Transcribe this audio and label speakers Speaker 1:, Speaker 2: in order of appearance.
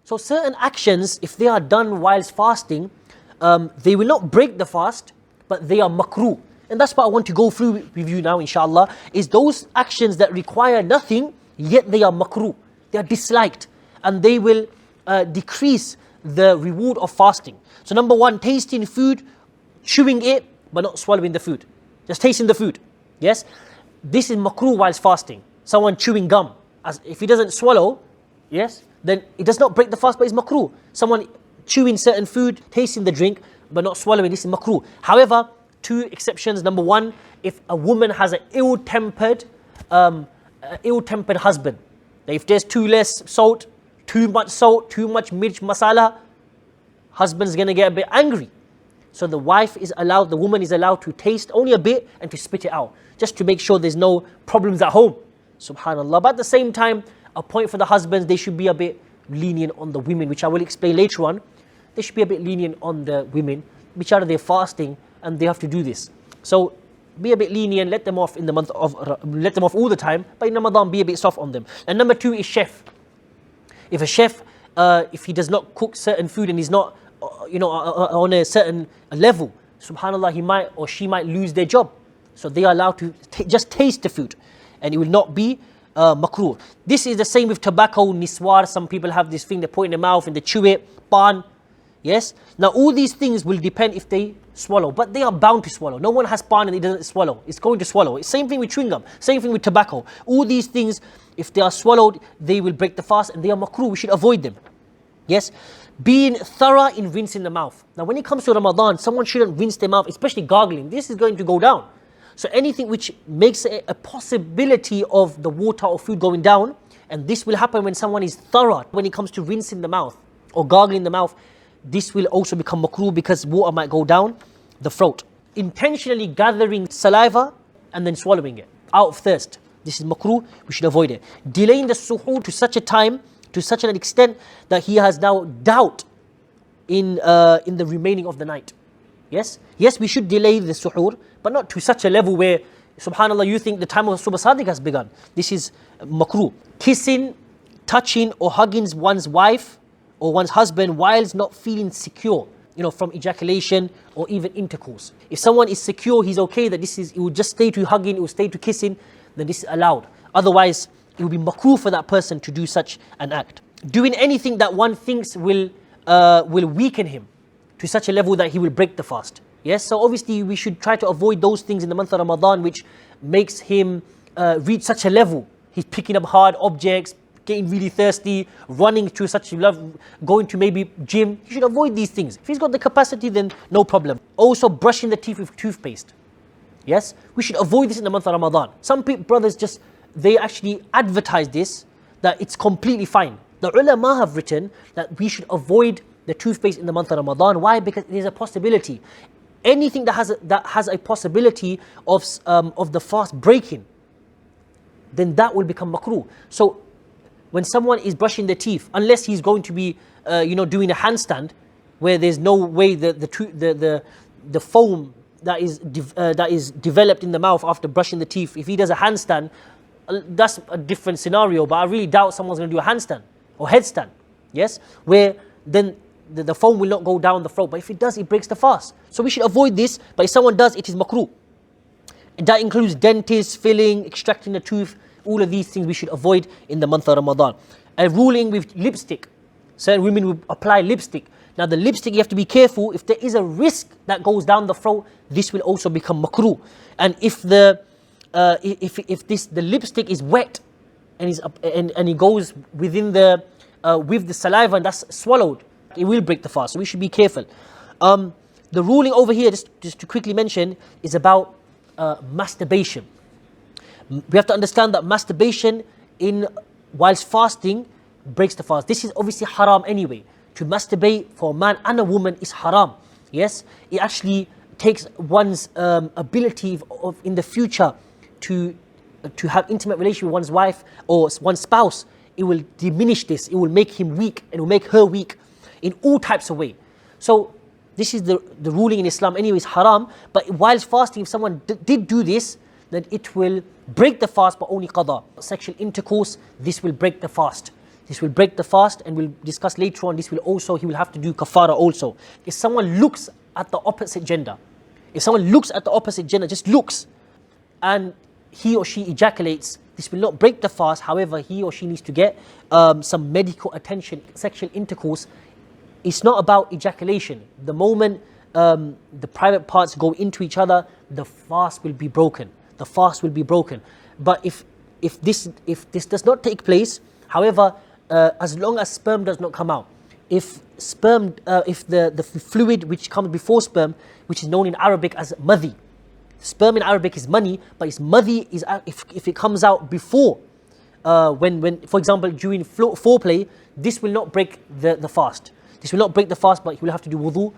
Speaker 1: So certain actions, if they are done whilst fasting, they will not break the fast, but they are makrooh. And that's what I want to go through with you now, inshallah, is those actions that require nothing, yet they are makrooh. They are disliked, and they will decrease the reward of fasting. So number one, tasting food, chewing it, but not swallowing the food. Just tasting the food. Yes? This is makrooh whilst fasting. Someone chewing gum. If he doesn't swallow, yes, then it does not break the fast, but it's makrooh. Someone chewing certain food, tasting the drink, but not swallowing, this is makrooh. However, two exceptions. Number one, if a woman has an ill-tempered husband, if there's too less salt, too much mirch masala, husband's gonna get a bit angry. So the woman is allowed to taste only a bit and to spit it out, just to make sure there's no problems at home. Subhanallah. But at the same time, a point for the husbands, they should be a bit lenient on the women, which I will explain later on. They should be a bit lenient on the women, which are they're fasting and they have to do this. So be a bit lenient, let them off all the time, but in Ramadan be a bit soft on them. And number two is chef. If a chef, if he does not cook certain food and he's not, on a certain level, subhanallah, he might or she might lose their job. So they are allowed to just taste the food, and it will not be makrooh. This is the same with tobacco, niswar. Some people have this thing, they put in their mouth and they chew it, pan. Yes? Now all these things will depend if they swallow, but they are bound to swallow. No one has pan and it doesn't swallow. It's going to swallow. It's same thing with chewing gum, same thing with tobacco. All these things, if they are swallowed, they will break the fast and they are makrooh. We should avoid them. Yes? Being thorough in rinsing the mouth. Now when it comes to Ramadan, someone shouldn't rinse their mouth, especially gargling. This is going to go down. So anything which makes a possibility of the water or food going down, and this will happen when someone is thorough when it comes to rinsing the mouth or gargling the mouth, this will also become makrooh because water might go down the throat. Intentionally gathering saliva and then swallowing it out of thirst. This is makrooh, we should avoid it. Delaying the suhoor to such a time, to such an extent that he has now doubt in the remaining of the night. Yes, we should delay the suhoor, but not to such a level where, subhanallah, you think the time of Subh Sadiq has begun. This is makrooh. Kissing, touching or hugging one's wife or one's husband whilst not feeling secure, from ejaculation or even intercourse. If someone is secure, he's okay that it will just stay to hugging, it will stay to kissing, then this is allowed. Otherwise, it will be makrooh for that person to do such an act. Doing anything that one thinks will weaken him to such a level that he will break the fast. Yes, so obviously we should try to avoid those things in the month of Ramadan which makes him reach such a level. He's picking up hard objects, getting really thirsty, running to such love, going to maybe gym. You should avoid these things. If he's got the capacity, then no problem. Also brushing the teeth with toothpaste. Yes, we should avoid this in the month of Ramadan. Some brothers they actually advertise this, that it's completely fine. The ulama have written that we should avoid the toothpaste in the month of Ramadan. Why? Because it is a possibility. Anything that has a possibility of the fast breaking, then that will become makrooh. So when someone is brushing their teeth, unless he's going to be doing a handstand, where there's no way the foam that is developed in the mouth after brushing the teeth, if he does a handstand, that's a different scenario. But I really doubt someone's going to do a handstand or headstand. Yes, where then the foam will not go down the throat, but if it does, it breaks the fast. So we should avoid this, but if someone does, it is makrooh. And that includes dentists, filling, extracting the tooth. All of these things we should avoid in the month of Ramadan. A ruling with lipstick. Certain women will apply lipstick. Now the lipstick, you have to be careful. If there is a risk that goes down the throat, this will also become makrooh. And if the lipstick is wet and it goes within with the saliva and that's swallowed, it will break the fast. So we should be careful. The ruling over here, just to quickly mention, is about masturbation. We have to understand that masturbation whilst fasting breaks the fast. This is obviously haram anyway. To masturbate for a man and a woman is haram. Yes, it actually takes one's ability in the future to have intimate relationship with one's wife or one's spouse. It will diminish this. It will make him weak and it will make her weak in all types of ways. So this is the ruling in Islam anyway, is haram. But whilst fasting, if someone did do this, then it will break the fast, but only qada. Sexual intercourse, this will break the fast. This will break the fast, and we'll discuss later on, he will have to do kafara also. If someone looks at the opposite gender, just looks, and he or she ejaculates, this will not break the fast. However, he or she needs to get some medical attention. Sexual intercourse, it's not about ejaculation. The moment the private parts go into each other, the fast will be broken. But if this does not take place, however, as long as sperm does not come out, if the fluid which comes before sperm, which is known in Arabic as madhi, sperm in Arabic is money, but its madhi is if it comes out before, when for example during foreplay, this will not break the fast. This will not break the fast, but you will have to do wudu